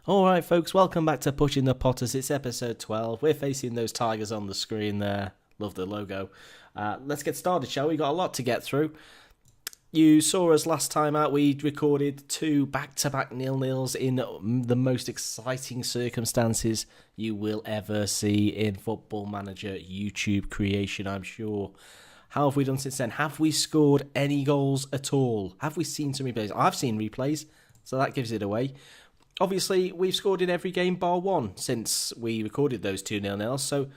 Alright folks, welcome back to Pushing the Potters. It's episode 12. We're facing those tigers on the screen there. Love the logo. Let's get started, shall we? Got a lot to get through. You saw us last time out. We recorded 2 back-to-back 0-0s in the most exciting circumstances you will ever see in Football Manager YouTube creation, I'm sure. How have we done since then? Have we scored any goals at all? Have we seen some replays? I've seen replays, so that gives it away. Obviously, we've scored in every game bar one since we recorded those 2 0-0s. So,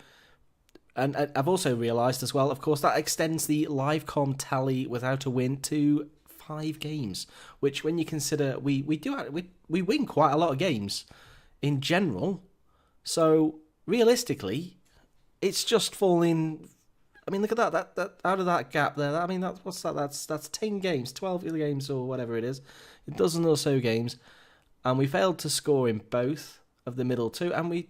and I've also realised as well, of course, that extends the live-com tally without a win to 5 games. Which, when you consider we win quite a lot of games in general. So realistically, it's just falling. I mean, look at that out of that gap there. I mean, what's that? That's 10 games, 12 games, or whatever it is. A dozen or so games. And we failed to score in both of the middle 2, and we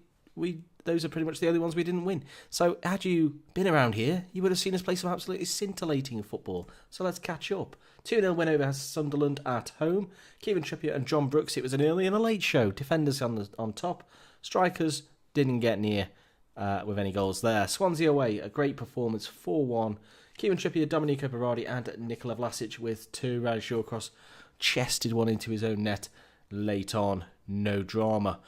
those are pretty much the only ones we didn't win. So had you been around here, you would have seen us play some absolutely scintillating football. So let's catch up. 2-0 win over Sunderland at home. Kieran Trippier and John Brooks, it was an early and a late show. Defenders on top. Strikers didn't get near with any goals there. Swansea away, a great performance, 4-1. Kieran Trippier, Domenico Berardi and Nikola Vlasic with 2. Raj Shawcross chested one into his own net. Late on, no drama.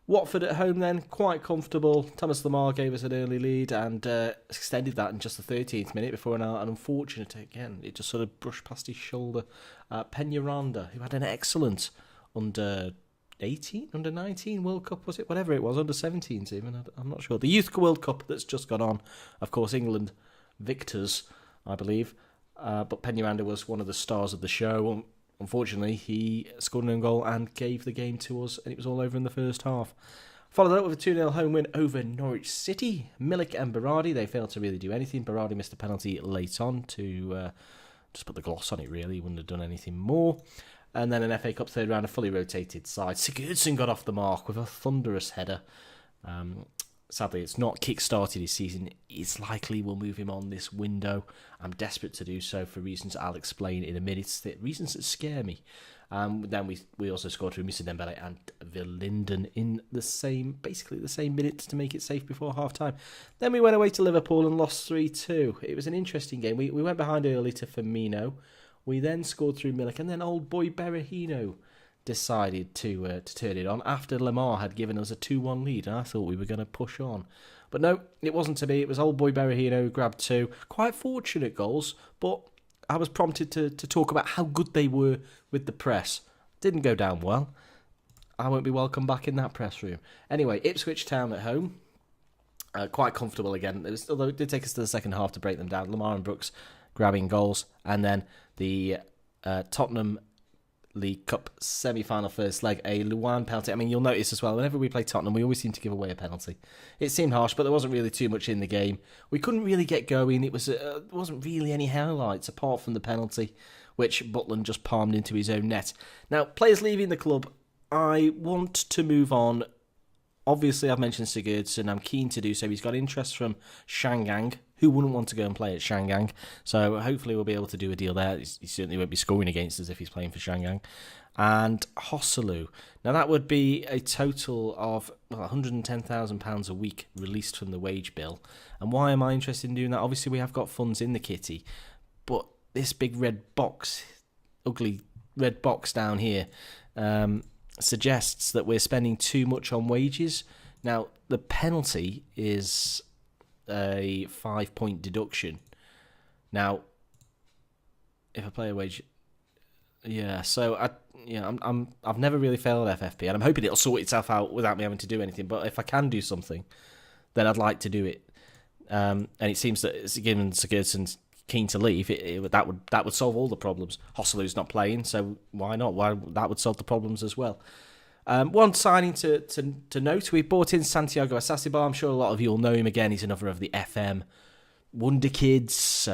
Watford at home then, quite comfortable. Thomas Lamar gave us an early lead and extended that in just the 13th minute before an unfortunate, again, it just sort of brushed past his shoulder. Peñaranda, who had an excellent under 19 World Cup, was it? Whatever it was, under 17s even, I'm not sure. The Youth World Cup that's just gone on. Of course, England victors, I believe. But Peñaranda was one of the stars of the show. Unfortunately, he scored an own goal and gave the game to us, and it was all over in the first half. Followed that up with a 2-0 home win over Norwich City. Milik and Berardi, they failed to really do anything. Berardi missed a penalty late on to just put the gloss on it, really. He wouldn't have done anything more. And then an FA Cup third round, a fully rotated side. Sigurdsson got off the mark with a thunderous header. Sadly, it's not kick-started his season. It's likely we'll move him on this window. I'm desperate to do so for reasons I'll explain in a minute. Reasons that scare me. Then we also scored through Mr. Dembele and Verlinden in basically the same minutes to make it safe before half-time. Then we went away to Liverpool and lost 3-2. It was an interesting game. We went behind early to Firmino. We then scored through Milik, and then old boy Berahino decided to turn it on after Lamar had given us a 2-1 lead, and I thought we were going to push on. But no, it wasn't to be. It was old boy Berahino who grabbed 2. Quite fortunate goals, but I was prompted to talk about how good they were with the press. Didn't go down well. I won't be welcome back in that press room. Anyway, Ipswich Town at home. Quite comfortable again, although it did take us to the second half to break them down. Lamar and Brooks grabbing goals, and then the Tottenham League Cup semi-final first leg, a Luan penalty. I mean, you'll notice as well, whenever we play Tottenham, we always seem to give away a penalty. It seemed harsh, but there wasn't really too much in the game. We couldn't really get going. It wasn't really any highlights apart from the penalty, which Butland just palmed into his own net. Now, players leaving the club, I want to move on. Obviously, I've mentioned Sigurdsson. I'm keen to do so. He's got interest from Shangang. Who wouldn't want to go and play at Shangang? So hopefully we'll be able to do a deal there. He certainly won't be scoring against us if he's playing for Shangang. And Hosselu. Now that would be a total of £110,000 a week released from the wage bill. And why am I interested in doing that? Obviously we have got funds in the kitty. But this big red box, ugly red box down here, suggests that we're spending too much on wages. Now, the penalty is a 5-point deduction. Now, if I play a wage, so I've never really failed FFP, and I'm hoping it'll sort itself out without me having to do anything. But if I can do something, then I'd like to do it. And it seems that given Sigurdsson's keen to leave, that would solve all the problems. Hosselu's not playing, so why not? That would solve the problems as well. One signing to note, we brought in Santiago Asasibar. I'm sure a lot of you will know him again. He's another of the FM Wonder Kids.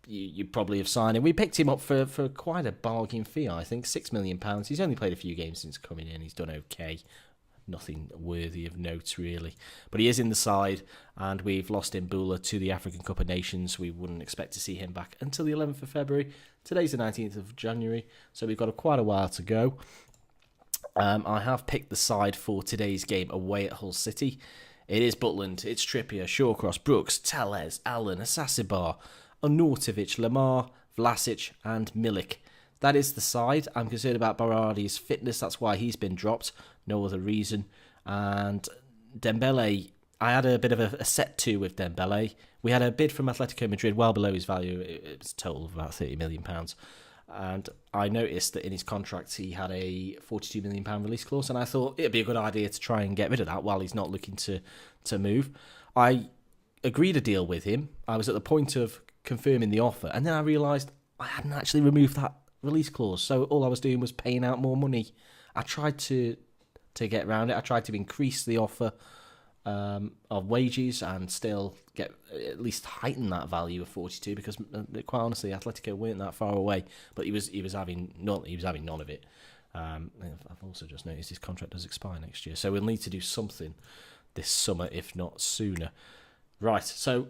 You probably have signed him. We picked him up for quite a bargain fee, I think, £6 million. He's only played a few games since coming in. He's done okay. Nothing worthy of note, really. But he is in the side, and we've lost Mbula to the African Cup of Nations. We wouldn't expect to see him back until the 11th of February. Today's the 19th of January, so we've got quite a while to go. I have picked the side for today's game away at Hull City. It is Butland, it's Trippier, Shawcross, Brooks, Tellez, Allen, Asasibar, Arnautovic, Lamar, Vlasic and Milik. That is the side. I'm concerned about Berardi's fitness, that's why he's been dropped. No other reason. And Dembele, I had a bit of a set two with Dembele. We had a bid from Atletico Madrid well below his value. It was a total of about £30 million. And I noticed that in his contract he had a £42 million release clause, and I thought it'd be a good idea to try and get rid of that while he's not looking to move. I agreed a deal with him. I was at the point of confirming the offer, and then I realised I hadn't actually removed that release clause, so all I was doing was paying out more money. I tried to get around it. I tried to increase the offer of wages and still get at least heighten that value of 42, because quite honestly Atletico weren't that far away, but he was having none of it. I've also just noticed his contract does expire next year, so we'll need to do something this summer, if not sooner. Right, so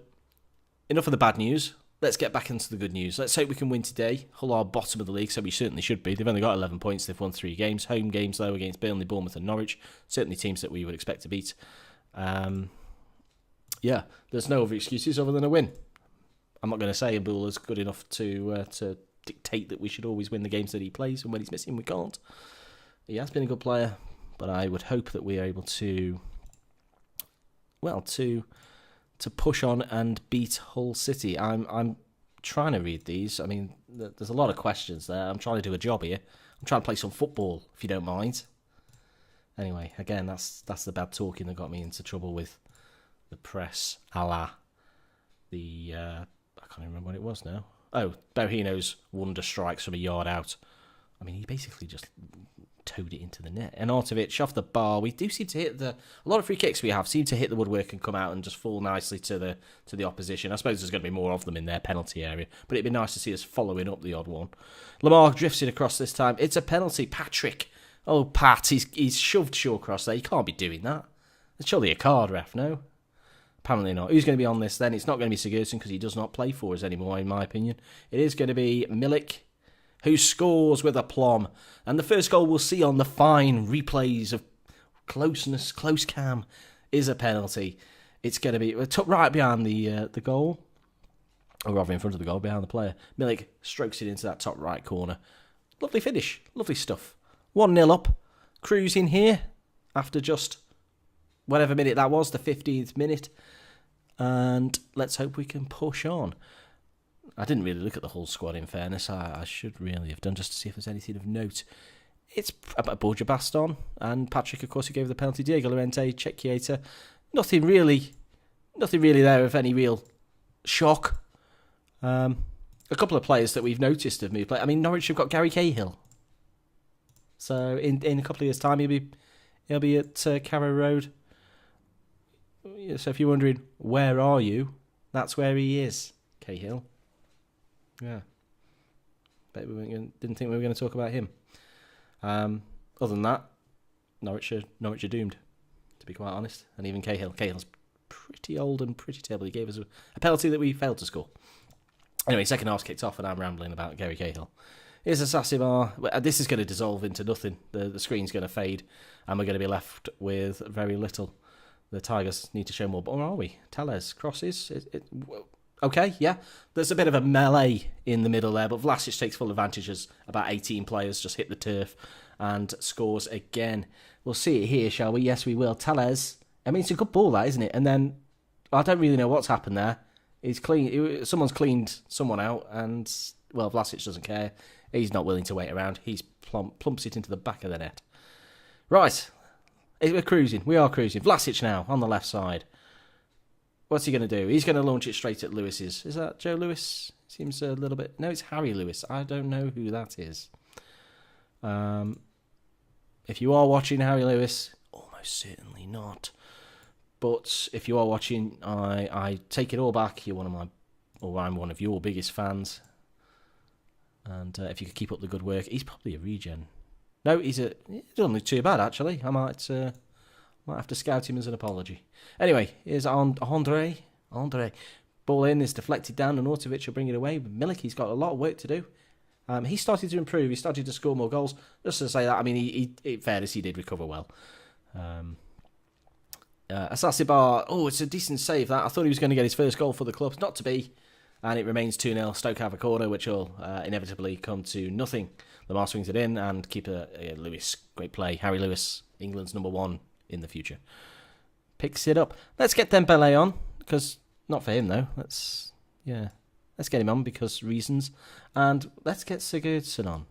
enough of the bad news. Let's get back into the good news. Let's hope we can win today. Hull are bottom of the league, so we certainly should be. They've only got 11 points. They've won 3 games. Home games, though, against Burnley, Bournemouth and Norwich. Certainly teams that we would expect to beat. There's no other excuses other than a win. I'm not going to say Mbula's good enough to dictate that we should always win the games that he plays, and when he's missing, we can't. He has been a good player, but I would hope that we are able to push on and beat Hull City. I'm trying to read these. I mean, there's a lot of questions there. I'm trying to do a job here. I'm trying to play some football, if you don't mind. Anyway, again, that's the bad talking that got me into trouble with the press, I can't remember what it was now. Oh, Berahino's wonder strikes from a yard out. I mean, he basically just towed it into the net. And Arnautovic off the bar. We do seem to hit a lot of free kicks we have seem to hit the woodwork and come out and just fall nicely to the opposition. I suppose there's going to be more of them in their penalty area, but it'd be nice to see us following up the odd one. Lamar drifts it across this time. It's a penalty. Patrick. Oh, Pat, he's shoved Shawcross there. You can't be doing that. It's surely a card, ref, no? Apparently not. Who's going to be on this then? It's not going to be Sigurdsson because he does not play for us anymore, in my opinion. It is going to be Milik, who scores with aplomb. And the first goal we'll see on the fine replays of close cam, is a penalty. It's going to be tucked right behind the goal, or rather in front of the goal, behind the player. Milik strokes it into that top right corner. Lovely finish. Lovely stuff. 1-0 up. Cruising here after just whatever minute that was, the 15th minute. And let's hope we can push on. I didn't really look at the whole squad, in fairness. I should really have done, just to see if there's anything of note. It's about Borja Baston and Patrick, of course, who gave the penalty. Diego Llorente, Chequieta. Nothing really there of any real shock. A couple of players that we've noticed have moved. I mean, Norwich have got Gary Cahill. So in a couple of years' time, he'll be at Carrow Road. So if you're wondering, where are you? That's where he is, Cahill. Yeah. Bet didn't think we were going to talk about him. Other than that, Norwich are doomed, to be quite honest. And even Cahill's pretty old and pretty terrible. He gave us a penalty that we failed to score. Anyway, second half's kicked off and I'm rambling about Gary Cahill. Here's a Sassimar. This is going to dissolve into nothing. The screen's going to fade and we're going to be left with very little. The Tigers need to show more. But where are we? Tellez crosses. Okay, yeah. There's a bit of a melee in the middle there, but Vlasic takes full advantage as about 18 players just hit the turf and scores again. We'll see it here, shall we? Yes, we will. Tellez. I mean, it's a good ball, that, isn't it? And then I don't really know what's happened there. Someone's cleaned someone out, and, well, Vlasic doesn't care. He's not willing to wait around. He's plumps it into the back of the net. Right. We're cruising. We are cruising. Vlasic now on the left side. What's he going to do? He's going to launch it straight at Lewis's. Is that Joe Lewis? Seems a little bit... No, it's Harry Lewis. I don't know who that is. If you are watching Harry Lewis, almost certainly not. But if you are watching, I take it all back. I'm one of your biggest fans. And if you could keep up the good work, he's probably a regen. No, he doesn't look too bad, actually. I might have to scout him as an apology. Anyway, here's Andre. Ball in is deflected down, and Arnautovic will bring it away. But Milik, he's got a lot of work to do. He started to improve. He started to score more goals. Just to say that, I mean, he fairness, he did recover well. Asasibar, it's a decent save that. I thought he was going to get his first goal for the club. Not to be. And it remains 2-0. Stoke have a corner, which will inevitably come to nothing. Lamar swings it in, and keeper Lewis, great play. Harry Lewis, England's number 1 in the future. Picks it up. Let's get Dembele on, because not for him though. Let's get him on because reasons, and let's get Sigurdsson on.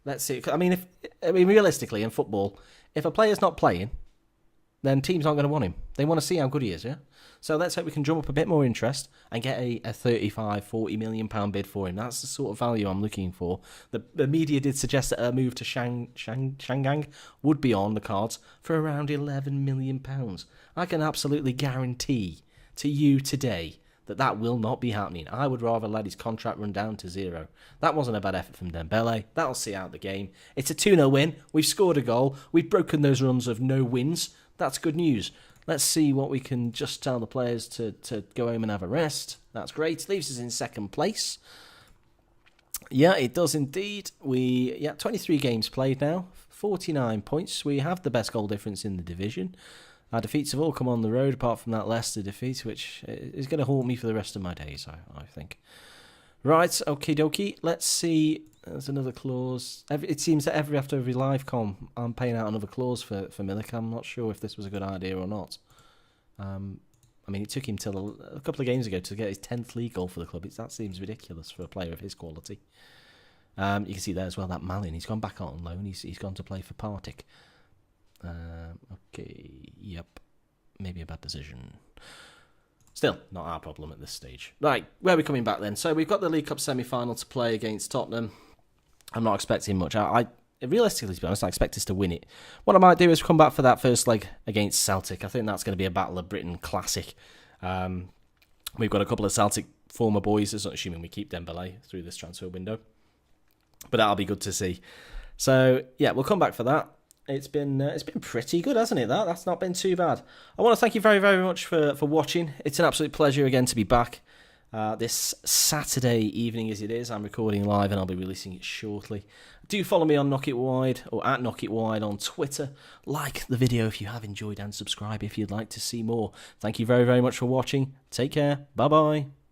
Let's see. I mean, realistically in football, if a player's not playing, then teams aren't going to want him. They want to see how good he is, yeah? So let's hope we can drum up a bit more interest and get a 35, 40 million pound bid for him. That's the sort of value I'm looking for. The media did suggest that a move to Shangang would be on the cards for around 11 million pounds. I can absolutely guarantee to you today that will not be happening. I would rather let his contract run down to 0. That wasn't a bad effort from Dembele. That'll see out the game. It's a 2-0 win. We've scored a goal. We've broken those runs of no wins. That's good news. Let's see what we can just tell the players to go home and have a rest. That's great. Leaves us in second place. Yeah, it does indeed. 23 games played now. 49 points. We have the best goal difference in the division. Our defeats have all come on the road, apart from that Leicester defeat, which is going to haunt me for the rest of my days, I think. Right, okie dokie. Let's see. There's another clause. It seems that after every live com, I'm paying out another clause for Milik. I'm not sure if this was a good idea or not. I mean, it took him till a couple of games ago to get his 10th league goal for the club. That seems ridiculous for a player of his quality. You can see there as well that Malin. He's gone back out on loan. He's gone to play for Partick. Okay, yep. Maybe a bad decision. Still, not our problem at this stage. Right, where are we coming back then? So we've got the League Cup semi-final to play against Tottenham. I'm not expecting much. I realistically, to be honest, I expect us to win it. What I might do is come back for that first leg against Celtic. I think that's going to be a Battle of Britain classic. We've got a couple of Celtic former boys, assuming we keep Dembele through this transfer window. But that'll be good to see. So, yeah, we'll come back for that. It's been pretty good, hasn't it? That's not been too bad. I want to thank you very, very much for watching. It's an absolute pleasure again to be back this Saturday evening as it is. I'm recording live and I'll be releasing it shortly. Do follow me on Knock It Wide or at Knock It Wide on Twitter. Like the video if you have enjoyed and subscribe if you'd like to see more. Thank you very, very much for watching. Take care. Bye-bye.